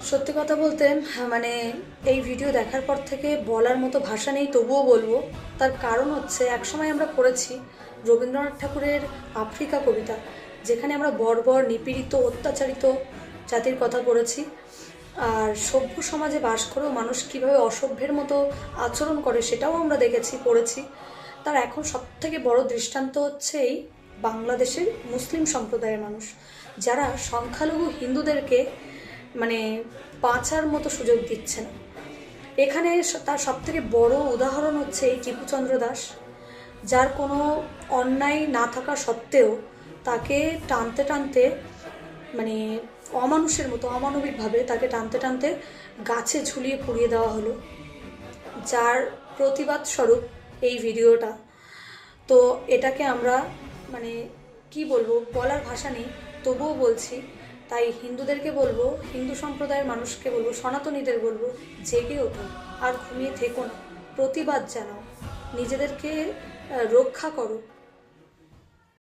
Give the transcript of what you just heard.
সত্যি কথা বলতে মানে এই ভিডিও দেখার পর থেকে বলার মতো ভাষা নেই, তবুও বলবো। তার কারণ হচ্ছে, একসময় আমরা পড়েছি রবীন্দ্রনাথ ঠাকুরের আফ্রিকা কবিতা, যেখানে আমরা বর্বর, নিপীড়িত, অত্যাচারিত জাতির কথা পড়েছি। আর সভ্য সমাজে বাস করেও মানুষ কীভাবে অসভ্যের মতো আচরণ করে সেটাও আমরা দেখেছি, পড়েছি। তার এখন সবথেকে বড় দৃষ্টান্ত হচ্ছে এই বাংলাদেশের মুসলিম সম্প্রদায়ের মানুষ, যারা সংখ্যালঘু হিন্দুদেরকে মানে বাঁচার মতো সুযোগ দিচ্ছে না। এখানে তার সবথেকে বড় উদাহরণ হচ্ছে এই টিপুচন্দ্র দাস, যার কোনো অন্যায় না থাকা সত্ত্বেও তাকে টানতে টানতে মানে অমানুষের মতো, অমানবিকভাবে তাকে টানতে টানতে গাছে ঝুলিয়ে পুড়িয়ে দেওয়া হলো, যার প্রতিবাদ স্বরূপ এই ভিডিওটা। তো এটাকে আমরা মানে কি বলবো, বলার ভাষা নেই, তবুও বলছি। তাই হিন্দুদেরকে বলবো, হিন্দু সম্প্রদায়ের মানুষকে বলবো, সনাতনীদের বলবো, জেগে ওঠো, আর ঘুমিয়ে থেকো না, প্রতিবাদ জানাও, নিজেদেরকে রক্ষা করো।